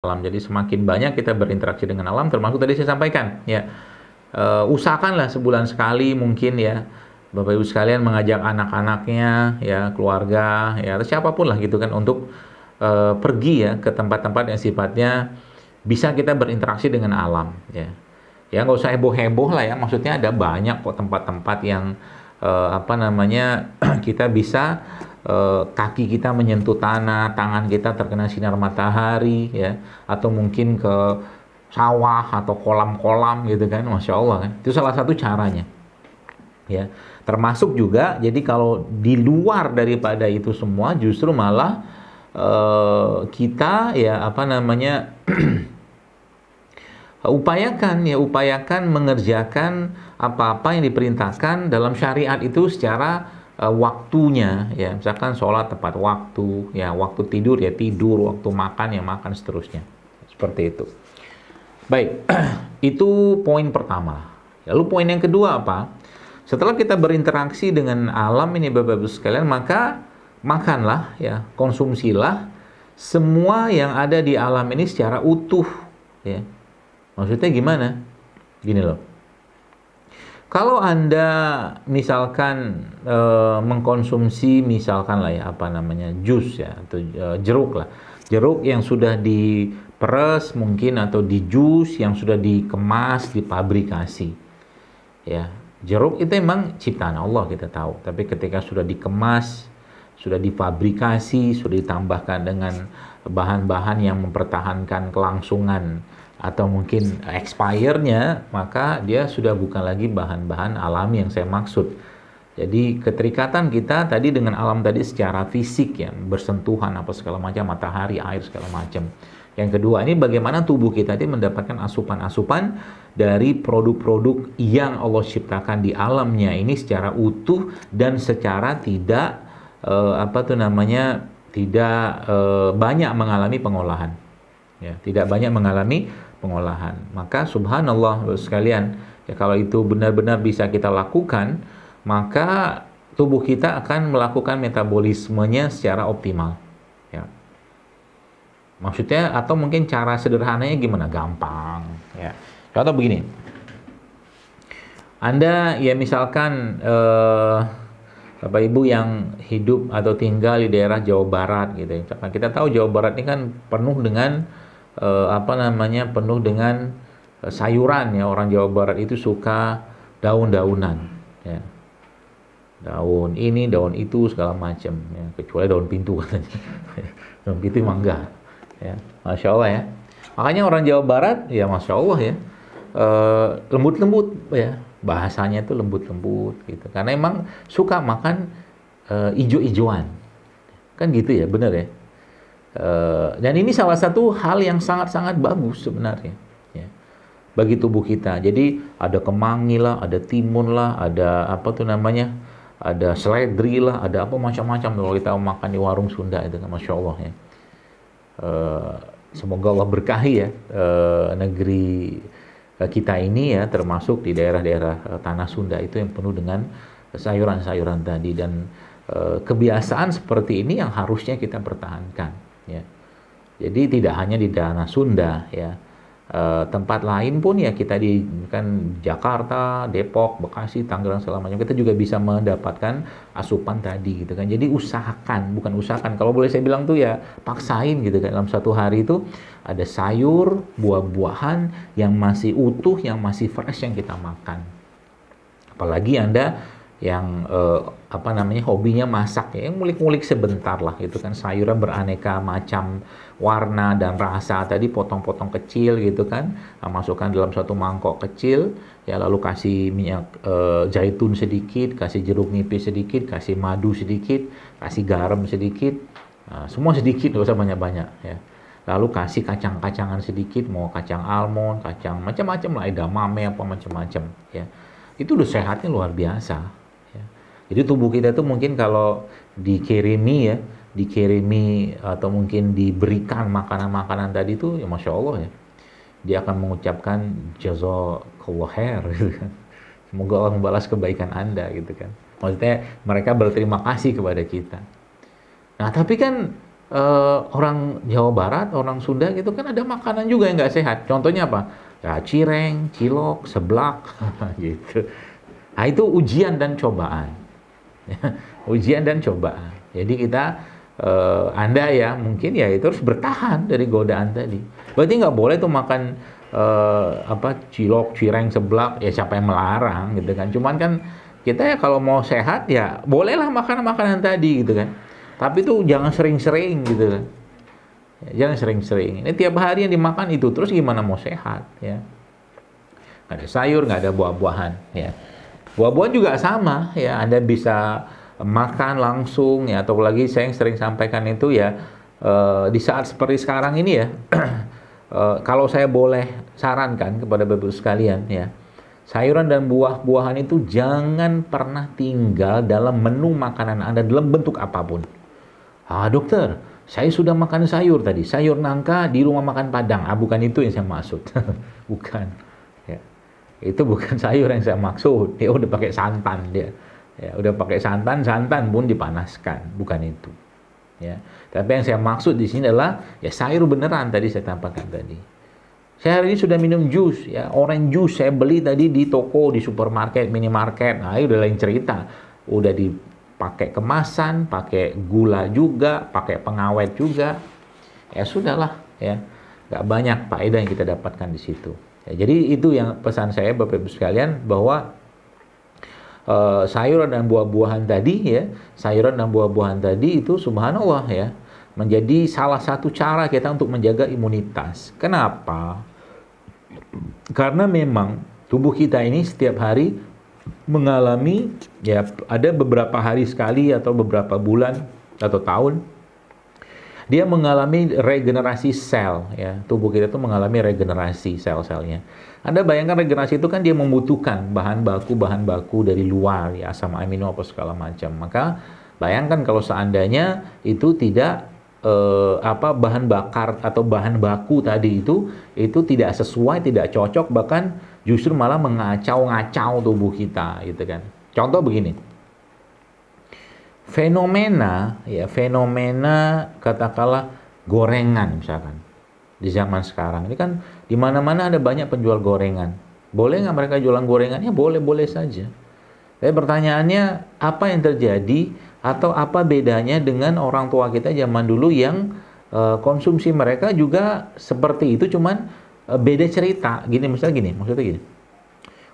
alam. Jadi semakin banyak kita berinteraksi dengan alam, termasuk tadi saya sampaikan, ya, usahakanlah sebulan sekali mungkin ya, Bapak Ibu sekalian mengajak anak-anaknya, ya, keluarga, ya, atau siapapun lah gitu kan, untuk pergi ya ke tempat-tempat yang sifatnya bisa kita berinteraksi dengan alam, ya. Ya nggak usah heboh-heboh lah ya, maksudnya ada banyak kok tempat-tempat yang apa namanya kita bisa kaki kita menyentuh tanah, tangan kita terkena sinar matahari ya, atau mungkin ke sawah atau kolam-kolam gitu kan, masya Allah kan, itu salah satu caranya ya. Termasuk juga, jadi kalau di luar daripada itu semua justru malah kita ya apa namanya upayakan mengerjakan apa-apa yang diperintahkan dalam syariat itu secara waktunya ya, misalkan sholat tepat waktu ya, waktu tidur ya tidur, waktu makan ya makan, seterusnya seperti itu. Baik, itu poin pertama. Lalu poin yang kedua apa? Setelah kita berinteraksi dengan alam ini Bapak-Ibu sekalian, maka makanlah ya, konsumsilah semua yang ada di alam ini secara utuh ya. Maksudnya gimana? Gini loh. Kalau Anda misalkan mengkonsumsi misalkan lah ya apa namanya jus ya, atau jeruk lah. Jeruk yang sudah diperes mungkin, atau di jus yang sudah dikemas, dipabrikasi. Ya, jeruk itu emang ciptaan Allah kita tahu, tapi ketika sudah dikemas, sudah difabrikasi, sudah ditambahkan dengan bahan-bahan yang mempertahankan kelangsungan atau mungkin expire-nya, maka dia sudah bukan lagi bahan-bahan alami yang saya maksud. Jadi keterikatan kita tadi dengan alam tadi secara fisik ya, bersentuhan apa segala macam, matahari, air segala macam. Yang kedua, ini bagaimana tubuh kita ini mendapatkan asupan-asupan dari produk-produk yang Allah ciptakan di alamnya ini secara utuh dan secara tidak tidak banyak mengalami pengolahan. Ya, tidak banyak mengalami pengolahan. Maka subhanallah sekalian, ya, kalau itu benar-benar bisa kita lakukan, maka tubuh kita akan melakukan metabolismenya secara optimal. Ya. Maksudnya, atau mungkin cara sederhananya gimana? Gampang. Ya. Contoh begini. Anda ya misalkan Bapak Ibu yang hidup atau tinggal di daerah Jawa Barat gitu. Misalkan kita tahu Jawa Barat ini kan penuh dengan penuh dengan sayuran ya. Orang Jawa Barat itu suka daun-daunan ya. Daun ini, daun itu segala macam ya, kecuali daun pintu katanya. Daun pintu emang enggak ya. Masya Allah ya. Makanya orang Jawa Barat ya Masya Allah ya, lembut-lembut ya. Bahasanya itu lembut-lembut gitu. Karena emang suka makan ijo-ijoan. Kan gitu ya, benar ya. Dan ini salah satu hal yang sangat-sangat bagus sebenarnya ya, bagi tubuh kita. Jadi ada kemangi lah, ada timun lah, ada apa tuh namanya, ada seledri lah, ada apa macam-macam kalau kita makan di warung Sunda itu kan, Masya Allah ya. Semoga Allah berkahi ya negeri kita ini ya, termasuk di daerah-daerah tanah Sunda itu yang penuh dengan sayuran-sayuran tadi. Dan kebiasaan seperti ini yang harusnya kita pertahankan ya. Jadi tidak hanya di tanah Sunda ya, tempat lain pun ya, kita di kan Jakarta, Depok, Bekasi, Tangerang segala macam, kita juga bisa mendapatkan asupan tadi gitu kan. Jadi bukan usahakan, kalau boleh saya bilang tuh ya paksain gitu kan, dalam satu hari itu ada sayur, buah-buahan yang masih utuh, yang masih fresh yang kita makan. Apalagi Anda yang hobinya masak ya, yang ngulik-ngulik sebentar lah gitu kan, sayurnya beraneka macam warna dan rasa tadi, potong-potong kecil gitu kan, masukkan dalam satu mangkok kecil ya, lalu kasih minyak zaitun sedikit, kasih jeruk nipis sedikit, kasih madu sedikit, kasih garam sedikit, semua sedikit, nggak usah banyak-banyak ya. Lalu kasih kacang-kacangan sedikit, mau kacang almond, kacang macam-macam lah, edamame apa macam-macam ya. Itu udah sehatnya luar biasa. Jadi tubuh kita itu mungkin kalau dikirimi atau mungkin diberikan makanan-makanan tadi itu ya Masya Allah ya, dia akan mengucapkan jazakallah khair gitu kan. Semoga Allah membalas kebaikan Anda gitu kan. Maksudnya mereka berterima kasih kepada kita. Nah tapi kan orang Jawa Barat, orang Sunda gitu kan ada makanan juga yang nggak sehat. Contohnya apa? Ya cireng, cilok, seblak, gitu. Nah itu ujian dan cobaan. Ujian dan cobaan. Jadi kita, Anda ya mungkin ya itu harus bertahan dari godaan tadi. Berarti nggak boleh tuh makan cilok, cireng, seblak. Ya siapa yang melarang gitu kan? Cuman kan kita ya kalau mau sehat ya bolehlah makan makanan tadi gitu kan. Tapi itu jangan sering-sering gitu kan. Ya, jangan sering-sering. Ini tiap hari yang dimakan itu terus gimana mau sehat ya? Nggak ada sayur, nggak ada buah-buahan ya. Buah-buahan juga sama ya. Anda bisa makan langsung ya, atau lagi saya yang sering sampaikan itu ya, di saat seperti sekarang ini ya. Kalau saya boleh sarankan kepada Bapak sekalian ya, sayuran dan buah-buahan itu jangan pernah tinggal dalam menu makanan Anda dalam bentuk apapun. Ah dokter, saya sudah makan sayur tadi, sayur nangka di rumah makan Padang. Ah bukan itu yang saya maksud, bukan. Ya. Itu bukan sayur yang saya maksud. Dia udah pakai santan dia, ya udah pakai santan pun dipanaskan, bukan itu. Ya. Tapi yang saya maksud di sini adalah ya sayur beneran tadi saya tampakkan tadi. Saya hari ini sudah minum jus, ya orange juice saya beli tadi di toko, di supermarket, minimarket. Nah itu udah lain cerita, udah dipakai kemasan, pakai gula juga, pakai pengawet juga. Ya sudahlah, ya nggak banyak faedah yang kita dapatkan di situ. Ya, jadi itu yang pesan saya Bapak Ibu sekalian, bahwa sayuran dan buah-buahan tadi ya, sayuran dan buah-buahan tadi itu subhanallah ya, menjadi salah satu cara kita untuk menjaga imunitas. Kenapa? Karena memang tubuh kita ini setiap hari mengalami ya, ada beberapa hari sekali atau beberapa bulan atau tahun dia mengalami regenerasi sel ya. Tubuh kita itu mengalami regenerasi sel-selnya. Anda bayangkan regenerasi itu kan dia membutuhkan bahan baku dari luar ya, asam amino apa segala macam. Maka bayangkan kalau seandainya itu tidak bahan bakar atau bahan baku tadi itu tidak sesuai, tidak cocok, bahkan justru malah mengacau-ngacau tubuh kita gitu kan. Contoh begini. Fenomena katakanlah gorengan misalkan di zaman sekarang ini kan di mana-mana ada banyak penjual gorengan. Boleh nggak mereka jualan gorengan? Ya boleh saja. Tapi pertanyaannya apa yang terjadi atau apa bedanya dengan orang tua kita zaman dulu yang konsumsi mereka juga seperti itu, cuman beda cerita. Maksudnya gini.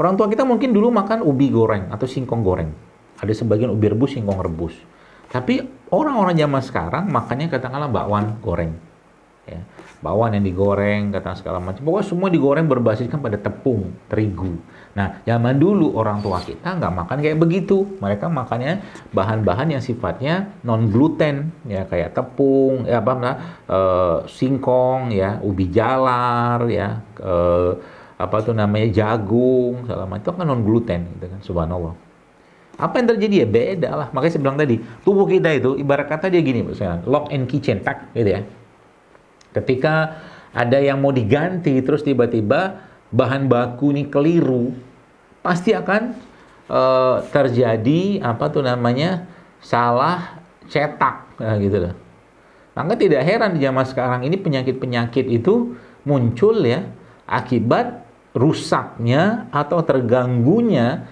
Orang tua kita mungkin dulu makan ubi goreng atau singkong goreng. Ada sebagian ubi rebus, singkong rebus. Tapi orang-orang zaman sekarang makannya katakanlah bakwan goreng. Ya. Bakwan yang digoreng, katakan segala macam. Pokoknya semua digoreng berbasiskan pada tepung, terigu. Nah, zaman dulu orang tua kita nggak makan kayak begitu. Mereka makannya bahan-bahan yang sifatnya non-gluten. Ya, kayak tepung, singkong, ya, ubi jalar, ya, jagung, segala macam. Itu kan non-gluten, gitu kan, subhanallah. Apa yang terjadi ya? Beda lah. Makanya saya bilang tadi, tubuh kita itu ibarat kata dia gini, misalnya lock and key chain, tak, gitu ya. Ketika ada yang mau diganti, terus tiba-tiba bahan baku ini keliru, pasti akan terjadi salah cetak, gitu loh. Maka tidak heran di zaman sekarang ini penyakit-penyakit itu muncul ya akibat rusaknya atau terganggunya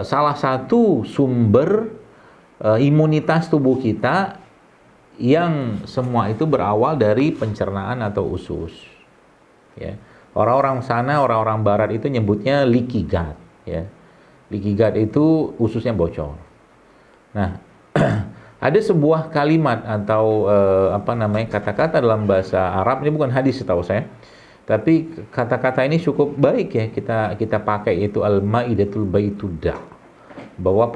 salah satu sumber imunitas tubuh kita, yang semua itu berawal dari pencernaan atau usus. Ya. Orang-orang barat itu nyebutnya leaky gut. Ya. Leaky gut itu ususnya bocor. Nah, ada sebuah kalimat atau kata-kata dalam bahasa Arab, ini bukan hadis setahu saya. Tapi kata-kata ini cukup baik ya kita pakai, itu al-maidatul baitudah. Bahwa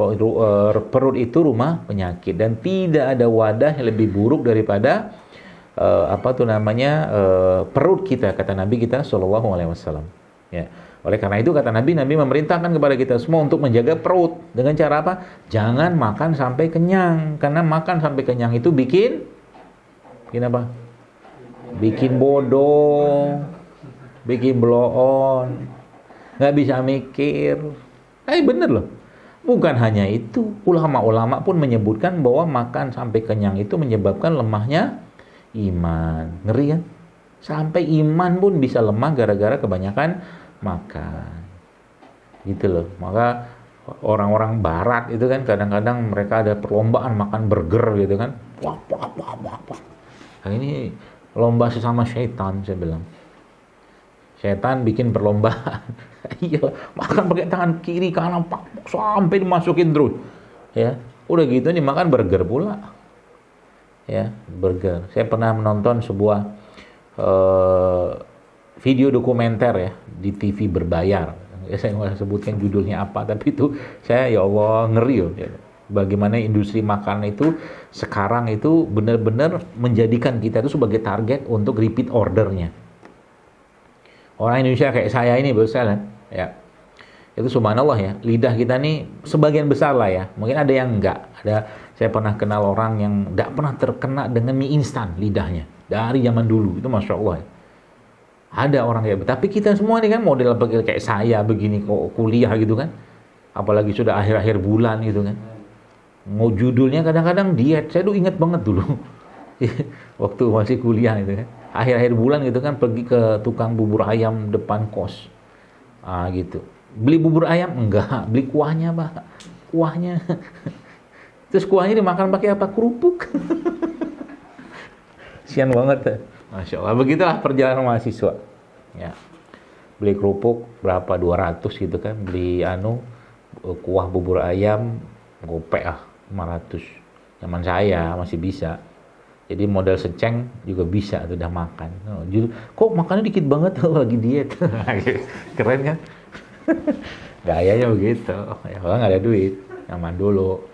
perut itu rumah penyakit dan tidak ada wadah yang lebih buruk daripada perut kita, kata Nabi kita sallallahu alaihi wasallam. Ya. Oleh karena itu kata Nabi memerintahkan kepada kita semua untuk menjaga perut dengan cara apa? Jangan makan sampai kenyang, karena makan sampai kenyang itu bikin apa? Bikin bodoh, bikin blow on, nggak bisa mikir. Bener loh. Bukan hanya itu, ulama-ulama pun menyebutkan bahwa makan sampai kenyang itu menyebabkan lemahnya iman. Ngeri kan? Sampai iman pun bisa lemah gara-gara kebanyakan makan. Gitu loh. Maka orang-orang barat itu kan kadang-kadang mereka ada perlombaan makan burger gitu kan. Wah, wah, wah, wah, wah. Nah, ini lomba sesama syaitan, saya bilang. Syaitan bikin perlombaan. Iya, makan pakai tangan kiri kanan sampai dimasukin terus. Ya, udah gitu nih makan burger pula. Ya, burger. Saya pernah menonton sebuah video dokumenter ya di TV berbayar. Ya, saya nggak sebutkan judulnya apa, tapi itu saya ya Allah ngeri ya. Bagaimana industri makanan itu sekarang itu benar-benar menjadikan kita itu sebagai target untuk repeat ordernya. Orang Indonesia kayak saya ini bersalah ya. Itu subhanallah ya, lidah kita nih sebagian besar lah ya. Mungkin ada yang enggak. Saya pernah kenal orang yang enggak pernah terkena dengan mie instan lidahnya dari zaman dulu. Itu Masya Allah ya. Ada orang kayak, tapi kita semua nih kan model kayak saya begini kok kuliah gitu kan. Apalagi sudah akhir-akhir bulan gitu kan. Mau judulnya kadang-kadang diet. Saya tuh ingat banget dulu. Waktu masih kuliah gitu kan. Akhir-akhir bulan gitu kan pergi ke tukang bubur ayam depan kos. Ah gitu. Beli bubur ayam? Enggak. Beli kuahnya, Pak. Kuahnya. Terus kuahnya dimakan pakai apa? Kerupuk. Sian banget. Masya Allah. Begitulah perjalanan mahasiswa. Ya. Beli kerupuk berapa? 200 gitu kan. Beli kuah bubur ayam gopek 500. Zaman saya masih bisa. Jadi modal seceng juga bisa tuh udah makan. Kok makannya dikit banget tuh lagi diet. Keren kan? Gayanya begitu. Ya kalau nggak ada duit, nyaman dulu.